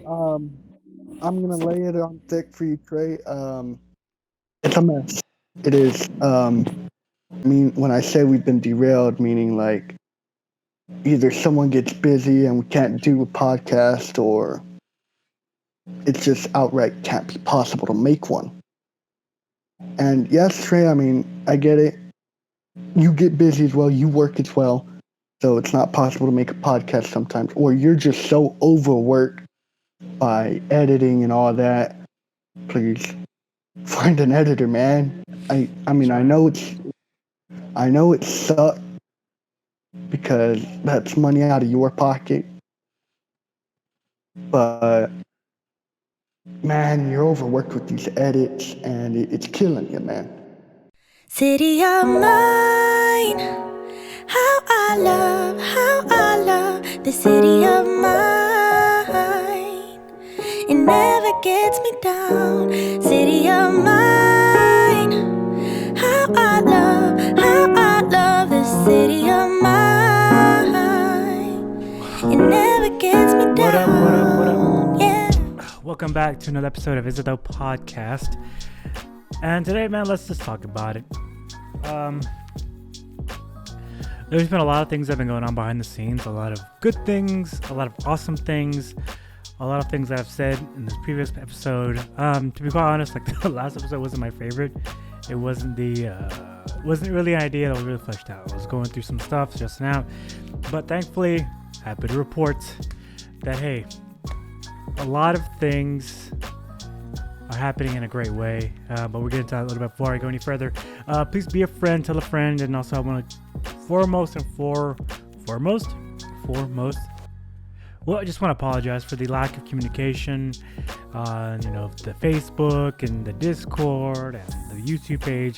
Um, I'm gonna lay it on thick for you, Trey. It's a mess. It is. I mean, when I say we've been derailed, meaning like either someone gets busy and we can't do a podcast, or it's just outright can't be possible to make one. And yes, Trey. I mean, I get it. You get busy as well. You work as well. So it's not possible to make a podcast sometimes, or you're just so overworked by editing and all that. Please find an editor, man. I mean, I know it sucks because that's money out of your pocket, but man, you're overworked with these edits and it's killing you, man. City of mine, how I love the city of mine. It never gets me down. City of mine, how I love the city of mine. It never gets me down. What up? Yeah. Welcome back to another episode of Is It Though Podcast. And today, man, let's just talk about it. There's been a lot of things that have been going on behind the scenes. A lot of good things, a lot of awesome things, a lot of things that I've said in this previous episode. To be quite honest, like the last episode wasn't my favorite. It wasn't wasn't really an idea that was really fleshed out. I was going through some stuff just now, but thankfully, happy to report that hey, a lot of things are happening in a great way, but we're getting to that a little bit before I go any further. Please be a friend, tell a friend, and also I want to foremost, well, I just want to apologize for the lack of communication on, the Facebook and the Discord and the YouTube page.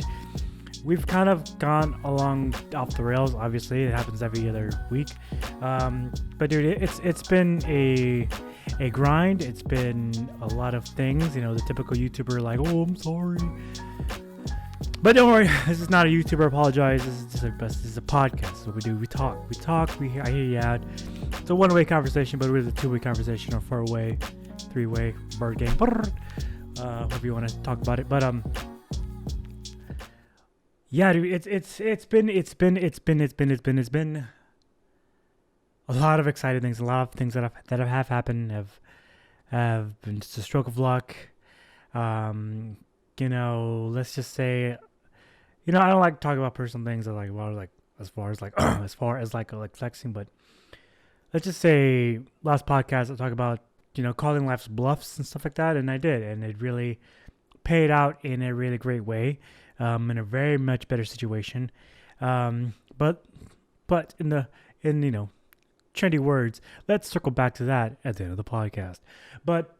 We've kind of gone along off the rails. Obviously, it happens every other week. But dude, it's been a grind. It's been a lot of things. The typical YouTuber like, oh, I'm sorry. But don't worry, this is not a YouTuber apologize. This is a podcast. So we do. We talk. I hear you out. It's a one-way conversation, but it's a two-way conversation or four-way, three-way bird game. Hope you want to talk about it. But yeah, dude, it's been a lot of exciting things. A lot of things that have happened have been just a stroke of luck. Let's just say, I don't like to talk about personal things or as far as flexing, but let's just say last podcast I talked about, calling life's bluffs and stuff like that, and I did, and it really paid out in a really great way, in a very much better situation. But in trendy words, let's circle back to that at the end of the podcast. But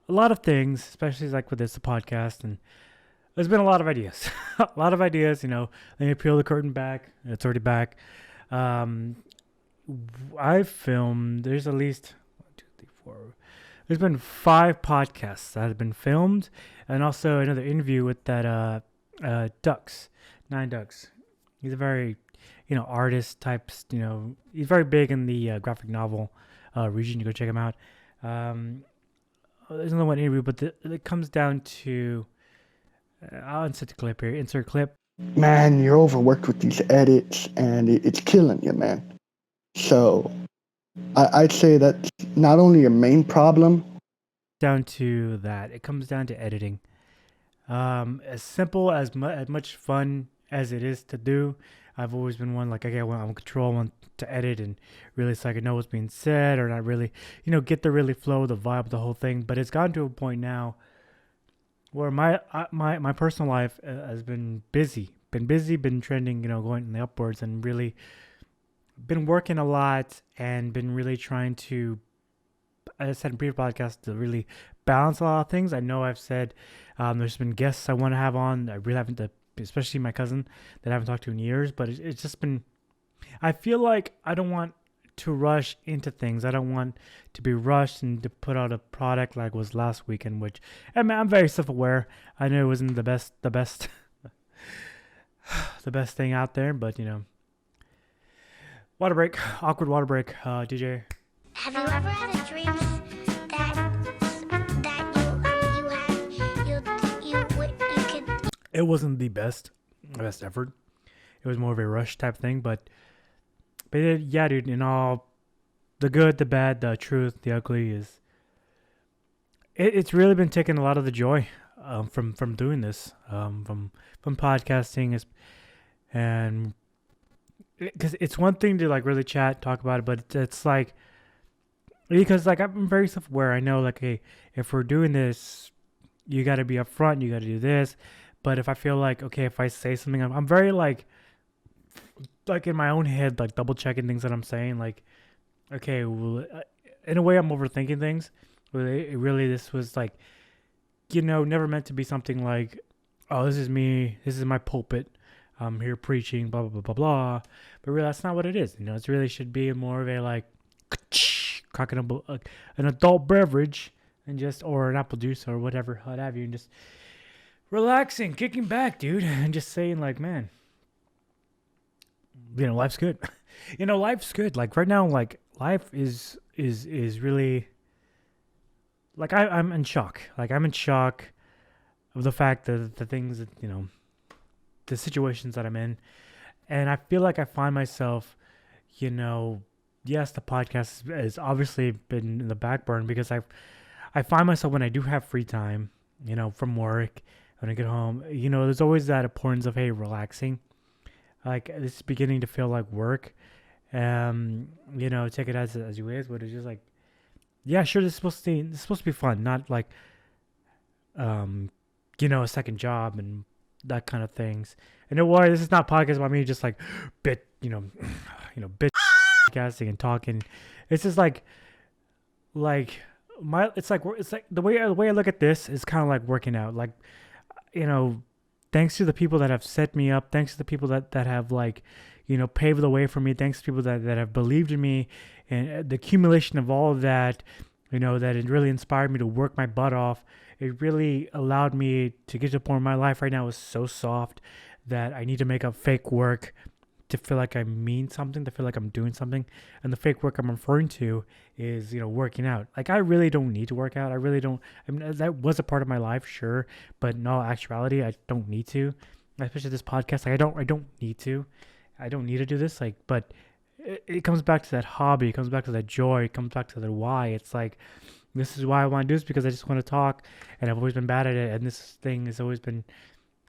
a lot of things, especially like with this podcast, and there's been a lot of ideas. A lot of ideas, let me peel the curtain back. It's already back. I've filmed, there's at least 1, 2, 3, 4. There's been 5 podcasts that have been filmed, and also another interview with that Ducks, 9 Ducks. He's a very, artist type, he's very big in the graphic novel region. You go check him out. There's another one interview, but it comes down to, I'll insert the clip here. Insert clip. Man, you're overworked with these edits and it's killing you, man. So I'd say that's not only your main problem. Down to that, it comes down to editing. As simple as much fun as it is to do, I've always been one like, okay, I want control, I want to edit and really so I can know what's being said or not really, get the really flow, the vibe, the whole thing. But it's gotten to a point now where my personal life has been trending, going in the upwards, and really been working a lot and been really trying to, as I said in previous podcasts, to really balance a lot of things. I know I've said there's been guests I want to have on. I really haven't, especially my cousin that I haven't talked to in years, but it's just been, I feel like I don't want to rush into things. I don't want to be rushed and to put out a product like was last weekend, which, I mean, I'm very self-aware. I know it wasn't the best, the best thing out there, but, water break, awkward water break, DJ. Have you ever had a dream that you could? It wasn't the best effort. It was more of a rush type thing, but yeah, dude. In all, the good, the bad, the truth, the ugly is. It's really been taking a lot of the joy from doing this, from podcasting, and because it's one thing to like really chat, talk about it, but it's like because like I'm very self-aware. I know like, hey, if we're doing this, you got to be upfront. You got to do this. But if I feel like okay, if I say something, I'm very like in my own head, like double checking things that I'm saying. Like, okay, well, in a way, I'm overthinking things. Really, this was like, never meant to be something like, oh, this is me. This is my pulpit. I'm here preaching, blah, blah, blah, blah, blah. But really, that's not what it is. It really should be more of a like, cracking an adult beverage and just, or an apple juice or whatever, what have you, and just relaxing, kicking back, dude, and just saying like, man, life's good. Life's good. Like right now, like life is really like I'm in shock. Like I'm in shock of the fact that the things that the situations that I'm in, and I feel like I find myself, yes, the podcast has obviously been in the back burner because I find myself when I do have free time, from work, when I get home, there's always that importance of, hey, relaxing. Like it's beginning to feel like work. Take it as you is, but it's just like, yeah, sure, this is supposed to be fun, not like, a second job and that kind of things. And don't worry, this is not podcast about me just like bit podcasting and talking. It's just like it's like the way I look at this is kind of like working out. Like, thanks to the people that have set me up, thanks to the people that have like, paved the way for me, thanks to people that have believed in me, and the accumulation of all of that, that it really inspired me to work my butt off. It really allowed me to get to the point where my life right now is so soft that I need to make up fake work to feel like I mean something, to feel like I'm doing something. And the fake work I'm referring to is, working out. Like, I really don't need to work out. I really don't. I mean, that was a part of my life, sure. But in all actuality, I don't need to. Especially this podcast. Like, I don't need to. I don't need to do this. Like, but it comes back to that hobby. It comes back to that joy. It comes back to the why. It's like, this is why I want to do this, because I just want to talk. And I've always been bad at it. And this thing has always been,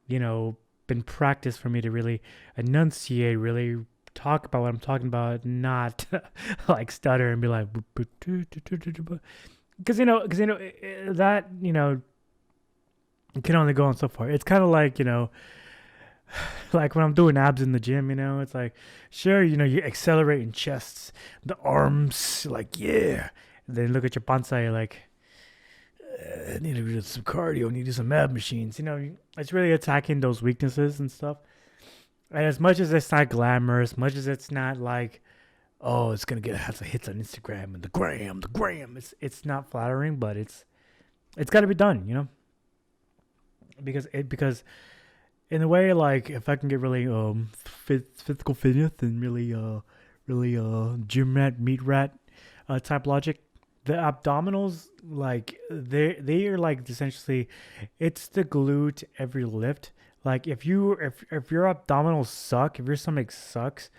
been practice for me to really enunciate, really talk about what I'm talking about, not like stutter and be like, because that it can only go on so far. It's kind of like like when I'm doing abs in the gym, it's like, sure, you're accelerating chests, the arms, like, yeah. And then look at your panza, you're like, I need to do some cardio, I need to do some ab machines. It's really attacking those weaknesses and stuff. And as much as it's not glamorous, much as it's not like, oh, it's gonna have some hits on Instagram and the gram. It's not flattering, but it's got to be done, because in a way, like if I can get really physical fitness and really gym rat, meat rat type logic. The abdominals, like they are like essentially, it's the glue to every lift. Like if your abdominals suck, if your stomach sucks,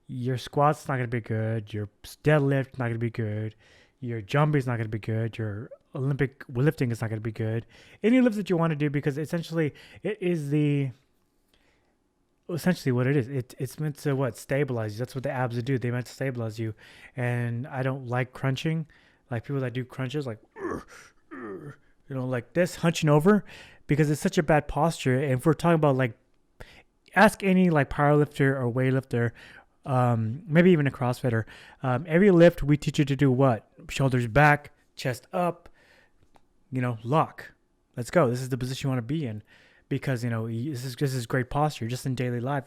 your squat's not gonna be good, your deadlift not gonna be good, your jumping's not gonna be good, your Olympic lifting is not gonna be good. Any lift that you want to do, because essentially it is essentially what it is. It's meant to stabilize you. That's what the abs do. They meant to stabilize you. And I don't like crunching. Like people that do crunches, like, like this, hunching over, because it's such a bad posture. And if we're talking about like, ask any like powerlifter or weightlifter, maybe even a CrossFitter. Every lift we teach you to do what? Shoulders back, chest up, lock. Let's go. This is the position you want to be in, because this is great posture just in daily life.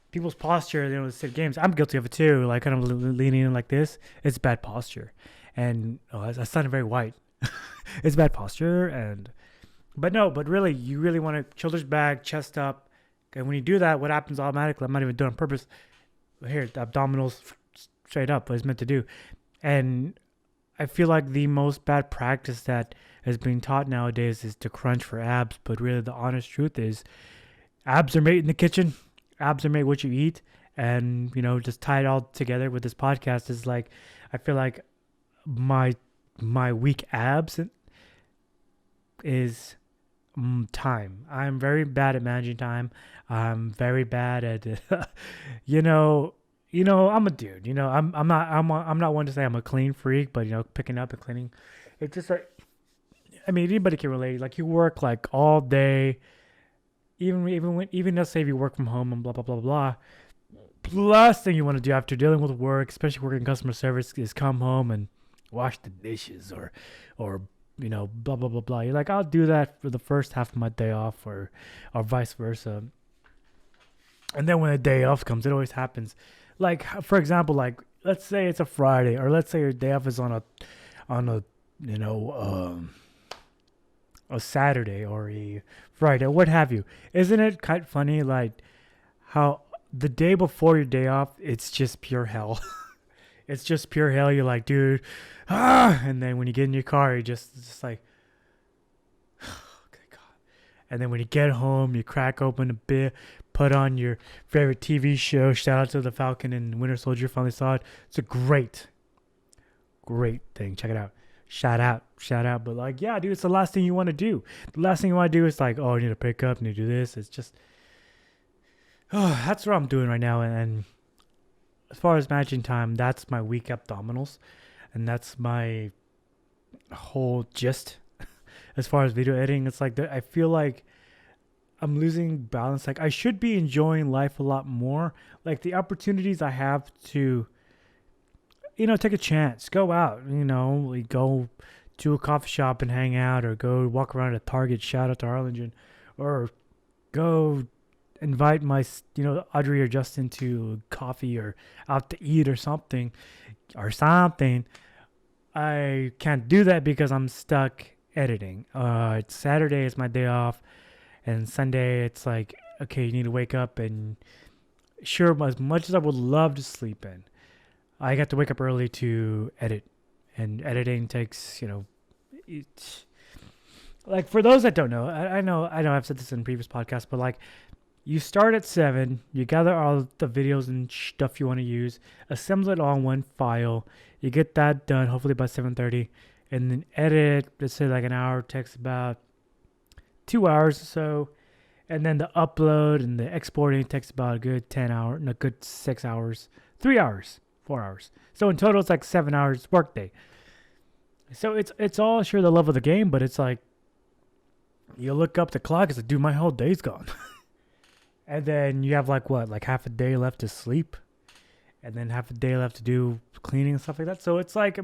People's posture, the sit games. I'm guilty of it too. Like kind of leaning in like this. It's bad posture. And I sounded very white. It's bad posture, but really, you really want to shoulders back, chest up. And when you do that, what happens automatically? I'm not even doing it on purpose. Here, the abdominals straight up, what it's meant to do. And I feel like the most bad practice that is being taught nowadays is to crunch for abs. But really, the honest truth is, abs are made in the kitchen. Abs are made what you eat. And, just tie it all together with this podcast is like, I feel like my weak abs is time. I'm very bad at managing time. I'm very bad at, I'm a dude. I'm not one to say I'm a clean freak, but picking up and cleaning, it's just like, I mean, anybody can relate. Like you work like all day, even let's say if you work from home and blah blah blah blah. The last thing you want to do after dealing with work, especially working in customer service, is come home and wash the dishes or blah blah blah blah. You're like, I'll do that for the first half of my day off, or vice versa. And then when the day off comes, it always happens. Like for example, like let's say it's a Friday, or let's say your day off is on a a Saturday or a Friday, or what have you. Isn't it kind of funny, like how the day before your day off, it's just pure hell. It's just pure hell. You're like, dude, and then when you get in your car, you're just like, okay, God. And then when you get home, you crack open a beer, put on your favorite TV show. Shout out to the Falcon and Winter Soldier. Finally saw it. It's a great thing. Check it out. Shout out. But like, yeah, dude, it's the last thing you want to do. The last thing you want to do is like, oh, I need to pick up, I need to do this. It's just, that's what I'm doing right now. And as far as managing time, that's my weak abdominals, and that's my whole gist. As far as video editing, it's like I feel like I'm losing balance. Like I should be enjoying life a lot more. Like the opportunities I have to, take a chance, go out, like go to a coffee shop and hang out, or go walk around at Target, shout out to Harlingen, or go invite my, Audrey or Justin to coffee or out to eat or something. I can't do that because I'm stuck editing. It's Saturday is my day off, and Sunday it's like, okay, you need to wake up, and sure, as much as I would love to sleep in, I got to wake up early to edit, and editing takes, it's like, for those that don't know, I know I've said this in previous podcasts, but like, you start at 7, you gather all the videos and stuff you want to use, assemble it all in one file, you get that done hopefully by 7:30, and then edit, let's say like an hour, takes about 2 hours or so, and then the upload and the exporting takes about a good 10 hours, no, good 6 hours, 3 hours, 4 hours. So in total it's like 7 hours workday. So it's all sure the love of the game, but it's like, you look up the clock, it's like, dude, my whole day's gone. And then you have like half a day left to sleep, and then half a day left to do cleaning and stuff like that. So it's like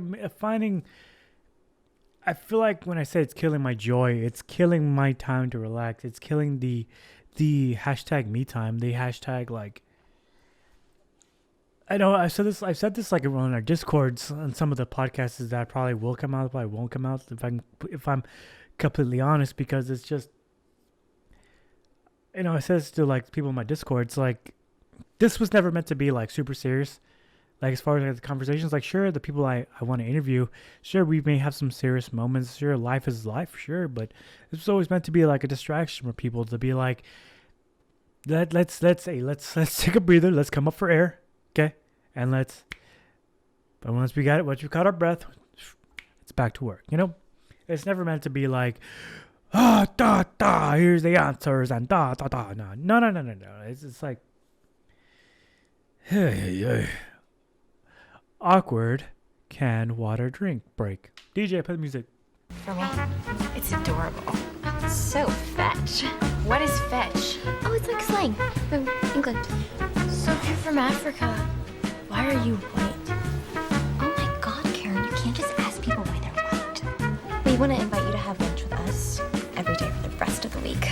I feel like when I say it's killing my joy, it's killing my time to relax. It's killing the hashtag me time, the hashtag like, I know I've said this like on our Discords on some of the podcasts that probably will come out, probably won't come out if I'm completely honest, because it's just, I says to like people in my Discord, it's like, this was never meant to be like super serious. Like as far as like, the conversations, like sure, the people I want to interview, sure, we may have some serious moments. Sure, life is life, sure, but this was always meant to be like a distraction for people to be like, let's take a breather, let's come up for air, okay, and but once we caught our breath, it's back to work. It's never meant to be like, here's the answers, and no. It's like, hey. Awkward can water drink break. DJ, play the music. For me, it's adorable. So fetch. What is fetch? Oh, it's like slang from England. So you're from Africa. Why are you white? Oh my God, Karen, you can't just ask people why they're white. We want to invite you to have lunch with us every day for the rest of the week.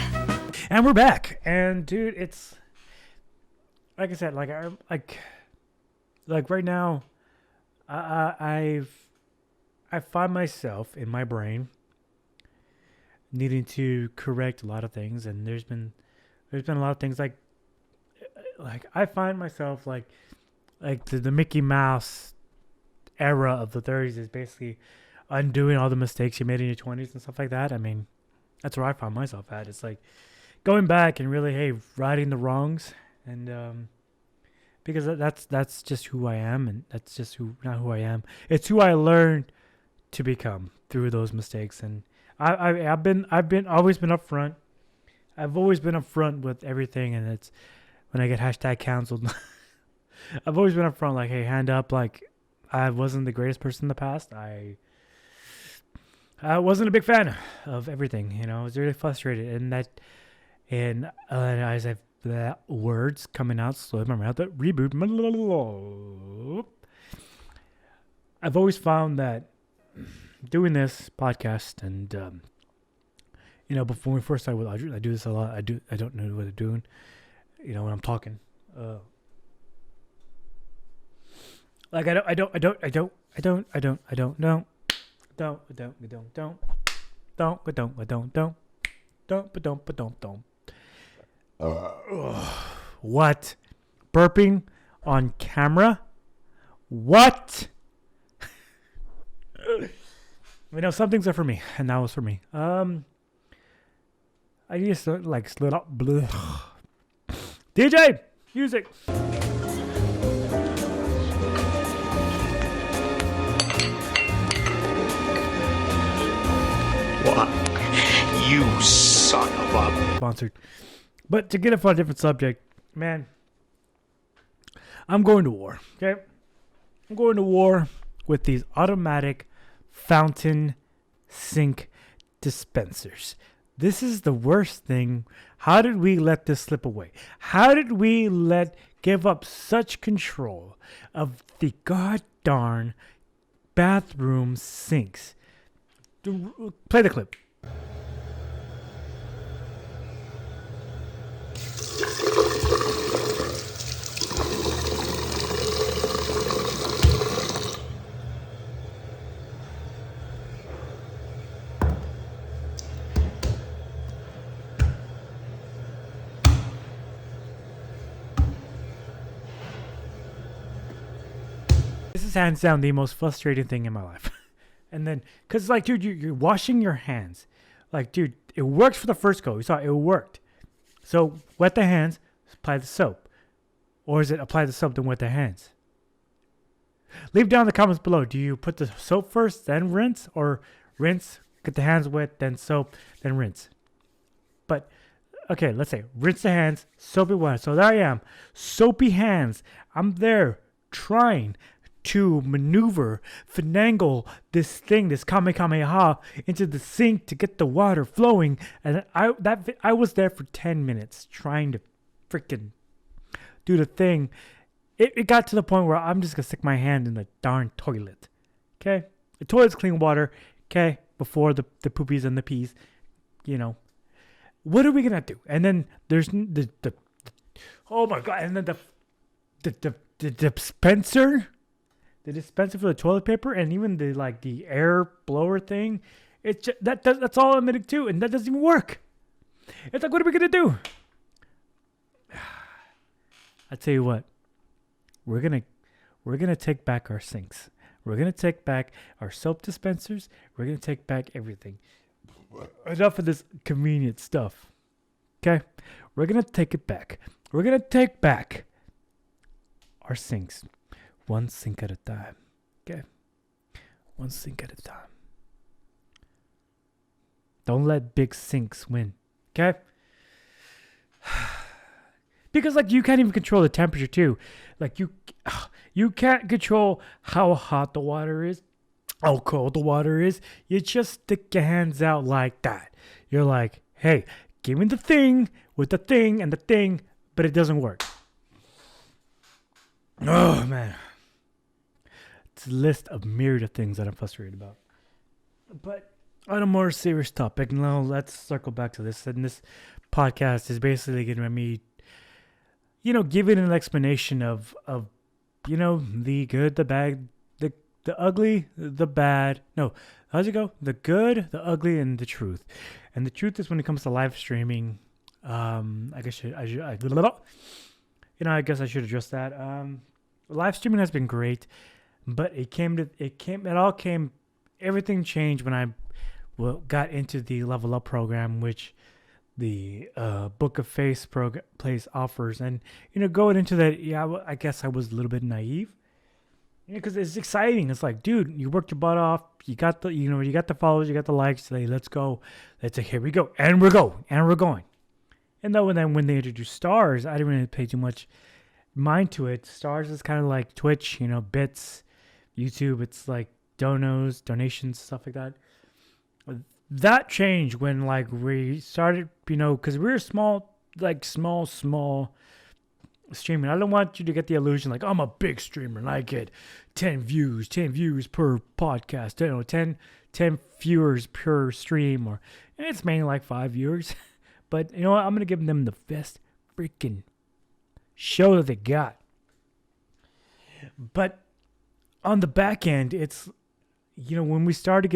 And we're back. And dude, it's like I said, like right now, I find myself in my brain needing to correct a lot of things, and there's been a lot of things like I find myself like the Mickey Mouse era of the 30s is basically undoing all the mistakes you made in your 20s and stuff like that. I mean, that's where I found myself at. It's like going back and really, hey, righting the wrongs, and because that's just who I am, and that's just not who I am. It's who I learned to become through those mistakes, and I've always been upfront. I've always been upfront with everything, and it's when I get hashtag canceled. I've always been upfront, like, hey, hand up, like I wasn't the greatest person in the past. I wasn't a big fan of everything, you know. I was really frustrated, and as I've the words coming out slow in my mouth, that reboot. I've always found that doing this podcast, and you know, before we first started with Audrey, I do this a lot. I don't know what I'm doing, you know, when I'm talking. Like I don't know. What? Burping on camera? What? You know, some things are for me, and that was for me. I used to like slid up. DJ music. What? You son of a... Sponsored. But to get off on a different subject, man, I'm going to war, okay? I'm going to war with these automatic fountain sink dispensers. This is the worst thing. How did we let this slip away? How did we give up such control of the god-darn bathroom sinks? Play the clip. This is hands down the most frustrating thing in my life. And then, because, like, dude, you're washing your hands. Like, dude, it works for the first go. You saw it worked. So, wet the hands, apply the soap. Or is it apply the soap, then wet the hands? Leave down in the comments below. Do you put the soap first, then rinse? Or rinse, get the hands wet, then soap, then rinse? But, okay, let's say, rinse the hands, soapy wet. So, there I am. Soapy hands. I'm there trying to maneuver, finagle this thing, this kamehameha, into the sink to get the water flowing. And I was there for 10 minutes trying to freaking do the thing. It got to the point where I'm just going to stick my hand in the darn toilet. Okay? The toilet's clean water. Okay? Before the poopies and the pees. You know. What are we going to do? And then there's the oh my God. And then the dispenser. The dispenser for the toilet paper, and even the air blower thing, it's just, that's all admitted too, and that doesn't even work. It's like, what are we gonna do? I tell you what, we're gonna take back our sinks. We're gonna take back our soap dispensers. We're gonna take back everything. Enough of this convenient stuff. Okay, we're gonna take it back. We're gonna take back our sinks. One sink at a time. Okay? One sink at a time. Don't let big sinks win. Okay? Because, like, you can't even control the temperature, too. Like, you can't control how hot the water is, how cold the water is. You just stick your hands out like that. You're like, hey, give me the thing with the thing and the thing, but it doesn't work. Oh, man. It's a list of myriad of things that I'm frustrated about. But on a more serious topic, now let's circle back to this. And this podcast is basically going to be me, you know, giving an explanation of you know, the good, the bad, the ugly, the bad. No, how's it go? The good, the ugly, and the truth. And the truth is when it comes to live streaming, I guess I should address that. Live streaming has been great. But everything changed when I got into the Level Up program, which the Book of Face place offers. And, going into that, I guess I was a little bit naive. Because it's exciting. It's like, dude, you worked your butt off. You got you got the followers, you got the likes. Say, let's go. Let's say, here we go. And we're going. And then when they introduced stars, I didn't really pay too much mind to it. Stars is kind of like Twitch, bits, YouTube. It's like donations, stuff like that. That changed when we started, because we were small streaming. I don't want you to get the illusion I'm a big streamer and I get 10 views per podcast, 10 viewers per stream, and it's mainly 5 viewers. But you know what? I'm going to give them the best freaking show that they got. But on the back end, it's, when I started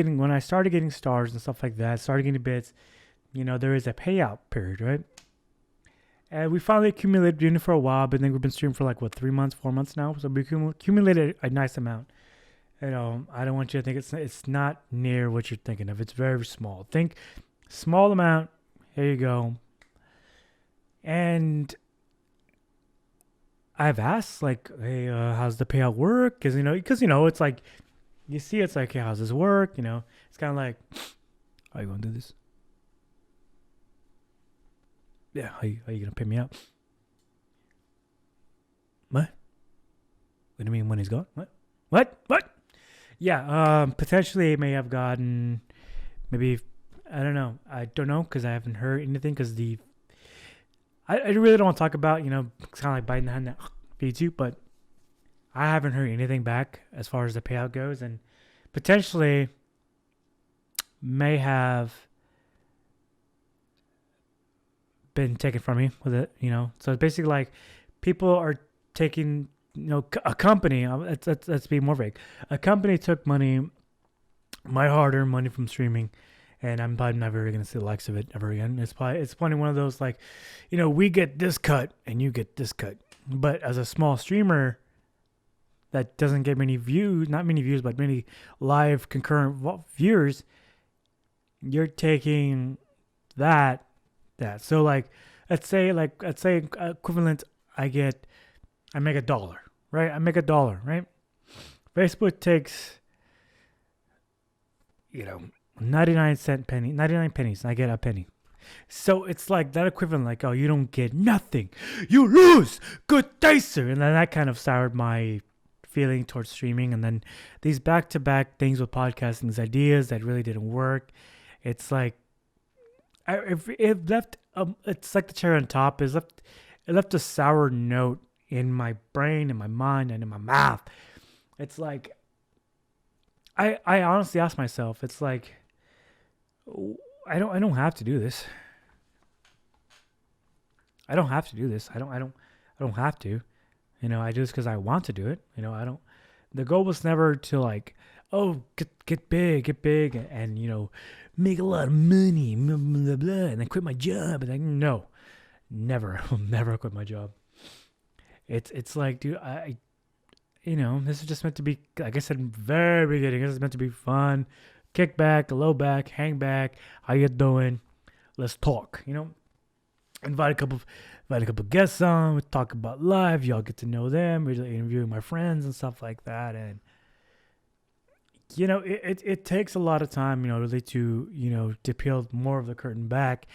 getting stars and stuff like that, started getting bits, there is a payout period, right? And we finally accumulated, doing it for a while, but then we've been streaming for 3 months, 4 months now. So we accumulated a nice amount. I don't want you to think it's not near what you're thinking of. It's very small. Think small amount. Here you go. And I've asked, hey, how's the payout work? Because it's like, you see, it's like, hey, how's this work? It's kind of like, are you going to do this? Yeah, how you going to pay me out? What do you mean when he's gone? What? Yeah, potentially it may have gotten, maybe, I don't know. I don't know because I haven't heard anything because I really don't want to talk about, it's kind of like biting the hand that feeds you, but I haven't heard anything back as far as the payout goes, and potentially may have been taken from me with it, So it's basically people are taking, a company, let's be more vague. A company took money, my hard-earned money from streaming, and I'm probably never going to see the likes of it ever again. It's probably one of those we get this cut and you get this cut. But as a small streamer that doesn't get many views, not many views, but many live concurrent viewers, you're taking that. So let's say equivalent, I make $1, right? I make $1, right? Facebook takes, 99 pennies, and I get a penny. So it's that equivalent, oh, you don't get nothing, you lose, good day, sir. And then that kind of soured my feeling towards streaming. And then these back-to-back things with podcasting, these ideas that really didn't work. It's it left, it's like the cherry on top. It left a sour note in my brain, in my mind, and in my mouth. It's I honestly ask myself, it's I don't have to do this. I don't have to do this. I don't have to. I do this because I want to do it. The goal was never to get big and make a lot of money, blah, blah, blah, and then quit my job. And no, never. I'll never quit my job. It's dude, this is just meant to be, like I said in the very beginning, this is meant to be fun. Kick back, low back, hang back. How you doing? Let's talk, Invite a couple of guests on. We talk about life. Y'all get to know them. We're interviewing my friends and stuff like that. And, it takes a lot of time, really to peel more of the curtain back,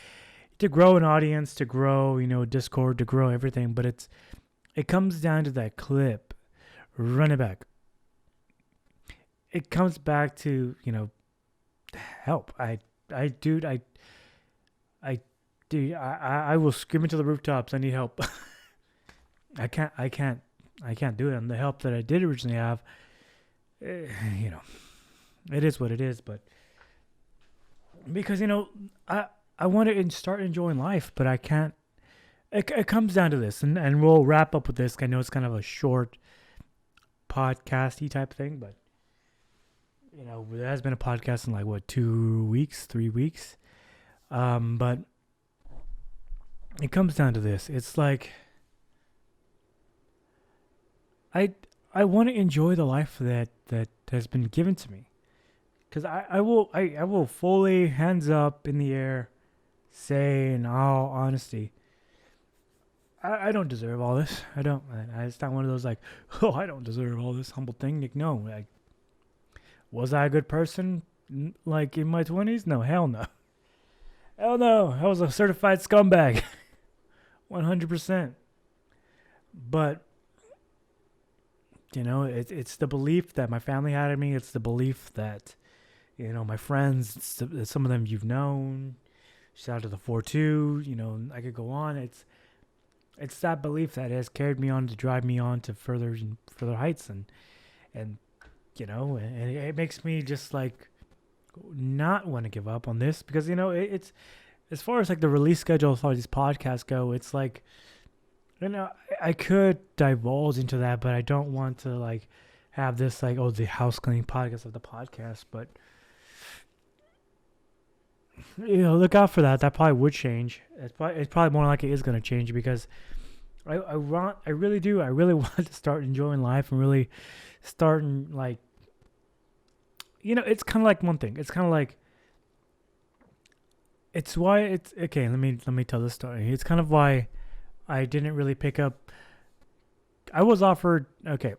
to grow an audience, to grow, Discord, to grow everything. But it comes down to that clip. Run it back. It comes back to, help. I will scream into the rooftops. I need help. I can't do it. And the help that I did originally have, it is what it is. But because, I want to start enjoying life, but I can't. It comes down to this, and we'll wrap up with this. I know it's kind of a short podcasty type thing, but there has been a podcast in 2 weeks, 3 weeks. But it comes down to this. It's I want to enjoy the life that has been given to me. Because I will fully, hands up in the air, say in all honesty, I don't deserve all this. I don't. It's not one of those like, oh, I don't deserve all this humble thing. Like, no. Like, was I a good person like in my 20s? No, hell no. Hell no. I was a certified scumbag. 100%. But, you know, it's the belief that my family had in me. It's the belief that, you know, my friends, some of them you've known. Shout out to the 4-2. You know, I could go on. It's that belief that has carried me on to drive me on to further heights, and you know, and it makes me just like not want to give up on this, because, you know, it's as far as like the release schedule, as far as these podcasts go, it's like, you know, I could divulge into that, but I don't want to like have this like, oh, the house cleaning podcast of the podcast. But, you know, look out for that. That probably would change. It's probably more like it is going to change, because I really do. I really want to start enjoying life and really starting like, you know, it's kind of like one thing. It's kind of like, it's why it's okay. Let me tell this story. It's kind of why I didn't really pick up. I was offered. Okay.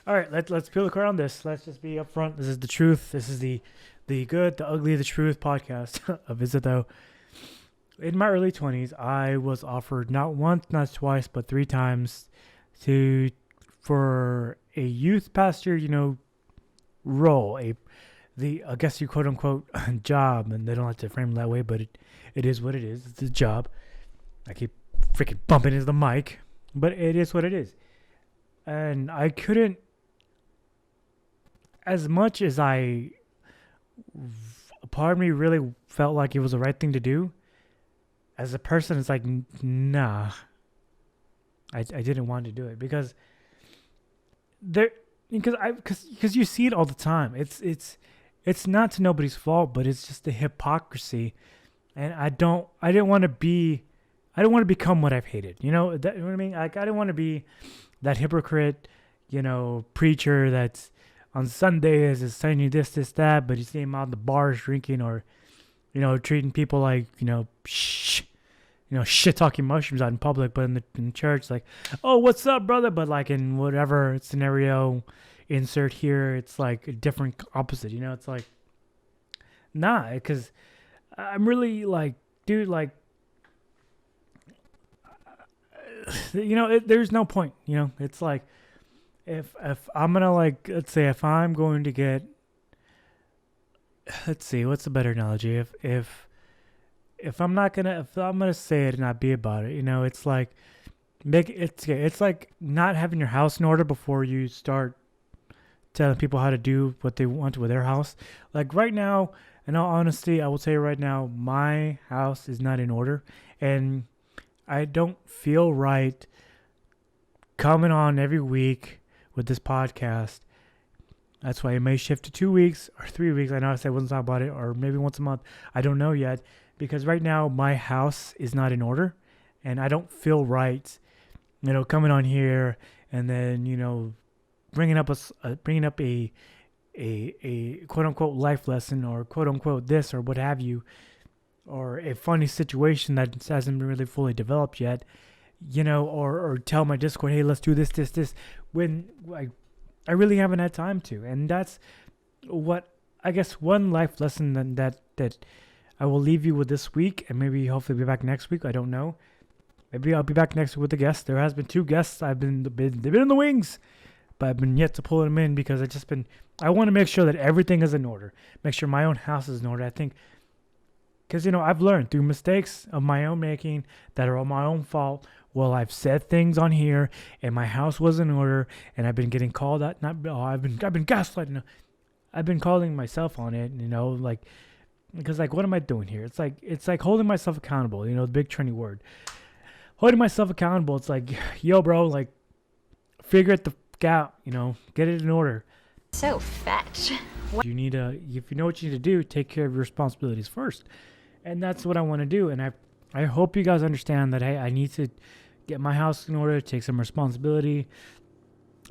All right. Let's peel the curtain on this. Let's just be upfront. This is the truth. This is the good, the ugly, the truth podcast of Is It Though. In my early 20s, I was offered not once, not twice, but 3 times for a youth pastor, you know, role, I guess you quote unquote job, and they don't like to frame it that way, but it is what it is. It's a job. I keep freaking bumping into the mic, but it is what it is. And I couldn't, as much as a part of me really felt like it was the right thing to do, as a person, it's like, nah, I didn't want to do it, because you see it all the time. It's not to nobody's fault, but it's just the hypocrisy, and I didn't want to become what I've hated. You know, you know what I mean? Like, I didn't want to be that hypocrite, you know, preacher that's on Sundays is saying you this, that, but you see him out in the bars drinking, or, you know, treating people like, you know, shit talking mushrooms out in public, but in church, like, oh, what's up, brother? But like in whatever scenario, insert here, it's like a different opposite. You know, it's like, nah, because I'm really like, dude, like, you know, there's no point. You know, it's like, if I'm gonna, like, let's say if I'm going to get, let's see, what's a better analogy? If I'm gonna say it and not be about it, you know, it's like it's like not having your house in order before you start telling people how to do what they want with their house. Like right now, in all honesty, I will tell you right now, my house is not in order, and I don't feel right coming on every week with this podcast. That's why it may shift to 2 weeks or 3 weeks. I know I said I wasn't talking about it, or maybe once a month. I don't know yet, because right now my house is not in order, and I don't feel right, you know, coming on here and then, you know, bringing up a quote unquote life lesson, or quote unquote this, or what have you, or a funny situation that hasn't been really fully developed yet, you know, or tell my Discord, hey, let's do this, when I really haven't had time to. And that's what, I guess, one life lesson that I will leave you with this week, and maybe hopefully be back next week. I don't know. Maybe I'll be back next week with a guest. There has been 2 guests. They've been in the wings, but I've been yet to pull them in, because I want to make sure that everything is in order. Make sure my own house is in order. I think, because, you know, I've learned through mistakes of my own making that are all my own fault. Well, I've said things on here, and my house was in order, and I've been getting called out. I've been gaslighting. I've been calling myself on it, you know, like, because, like, what am I doing here? It's like holding myself accountable. You know, the big trendy word, holding myself accountable. It's like, yo, bro, like, figure it the f out. You know, get it in order. So fetch. If you know what you need to do, take care of your responsibilities first, and that's what I want to do. And I hope you guys understand that. Hey, I need to get my house in order, take some responsibility,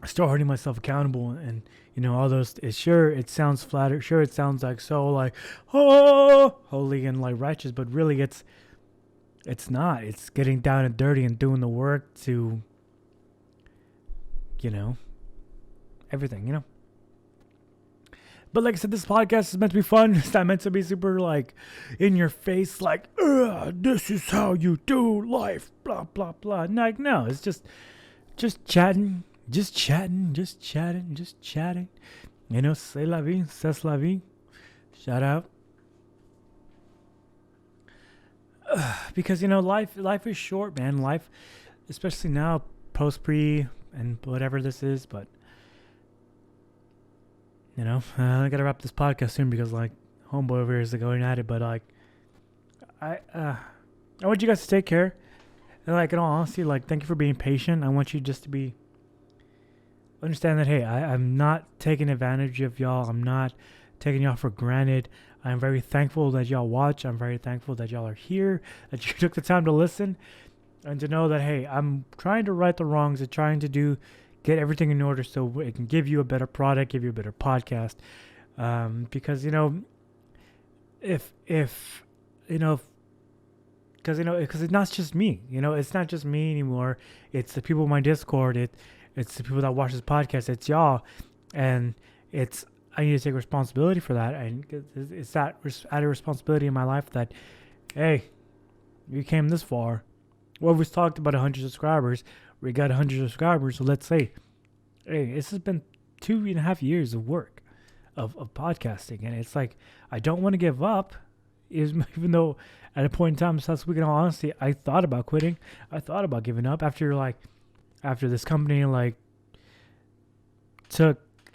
start holding myself accountable, and all those. Sure, it sounds flatter. Sure, it sounds like so like holy and like righteous, but really it's not. It's getting down and dirty and doing the work to everything. But like I said, this podcast is meant to be fun. It's not meant to be super like in your face, like this is how you do life, blah blah blah. No, it's just chatting. Just chatting. C'est la vie, c'est la vie. Shout out. Because life is short, man. Life, especially now, post pre and whatever this is. But I gotta wrap this podcast soon because like homeboy over here is going at it. But like, I want you guys to take care. And like in all honesty, like thank you for being patient. I want you just to understand that, hey, I'm not taking advantage of y'all. I'm not taking y'all for granted. I'm very thankful that y'all watch. I'm very thankful that y'all are here, that you took the time to listen, and to know that, hey, I'm trying to right the wrongs and trying to get everything in order so it can give you a better product, give you a better podcast. Because, because it's not just me, it's not just me anymore. It's the people in my Discord. It's the people that watch this podcast. It's y'all. And I need to take responsibility for that. And it's that added responsibility in my life that, hey, you came this far. Well, we've talked about 100 subscribers. We got 100 subscribers. So let's say, hey, this has been 2.5 years of work of podcasting. And it's like, I don't want to give up. Even though at a point in time, last week, in all honesty, I thought about quitting. I thought about giving up after this company like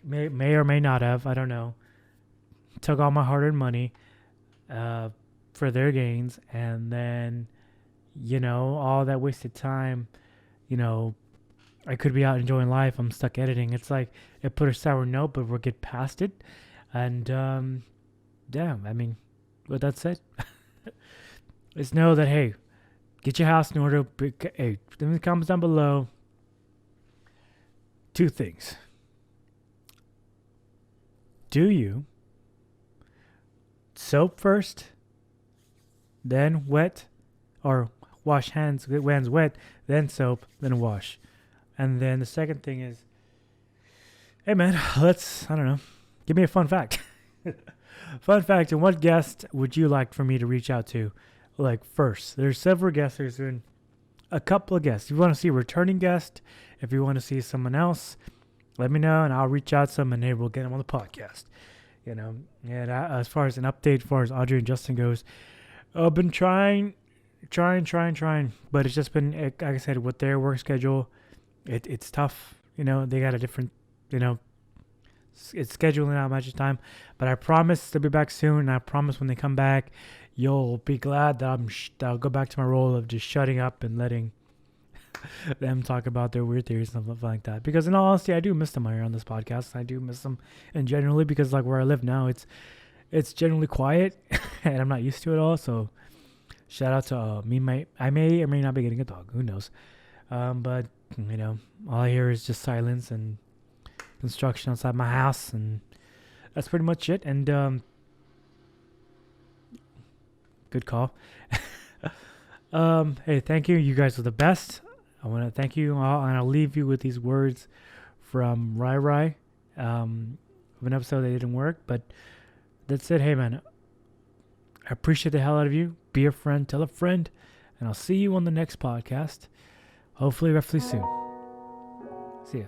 may or may not have, I don't know, took all my hard-earned money for their gains, and then all that wasted time, I could be out enjoying life. I'm stuck editing. It's like it put a sour note, but we'll get past it. And damn, I mean, with that said, just know that, hey, get your house in order. Hey, in the comments down below, 2 things. Do you soap first, then wet, or wash hands wet, then soap, then wash? And then the second thing is, hey man, I don't know, give me a fun fact. Fun fact, and what guest would you like for me to reach out to? Like first, there's several guests. There's been a couple of guests. If you want to see a returning guest, if you want to see someone else, let me know and I'll reach out to them and we'll get them on the podcast. And as far as an update, as far as Audrey and Justin goes, I've been trying, but it's just been, like I said, with their work schedule, it's tough. They got a different, it's scheduling out much time. But I promise to be back soon. And I promise when they come back, you'll be glad that I'll go back to my role of just shutting up and letting them talk about their weird theories and stuff like that. Because in all honesty, I do miss them here on this podcast. I do miss them, and generally because like where I live now, it's generally quiet, and I'm not used to it all. So shout out to me. I may or may not be getting a dog. Who knows? But all I hear is just silence and construction outside my house, and that's pretty much it. And good call. Hey, thank you. You guys are the best. I want to thank you all, and I'll leave you with these words from Rai of an episode that didn't work, but that's it. Hey man, I appreciate the hell out of you. Be a friend, tell a friend, and I'll see you on the next podcast. Hopefully roughly soon. See ya.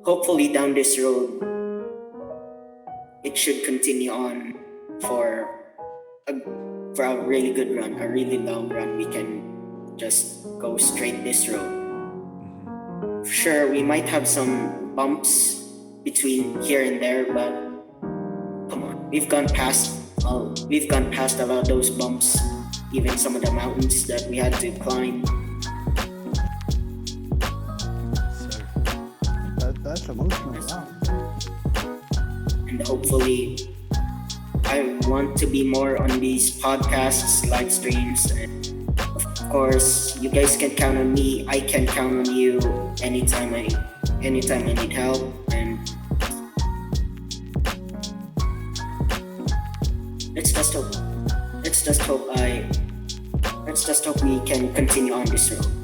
Hopefully down this road, it should continue on for a really good run, a really long run. We can just go straight this road. Sure, we might have some bumps between here and there, but come on, we've gone past a lot of those bumps, even some of the mountains that we had to climb. That's emotional. Wow. And hopefully, I want to be more on these podcasts, live streams, and course, you guys can count on me. I can count on you anytime I need help. And let's just hope we can continue on this road.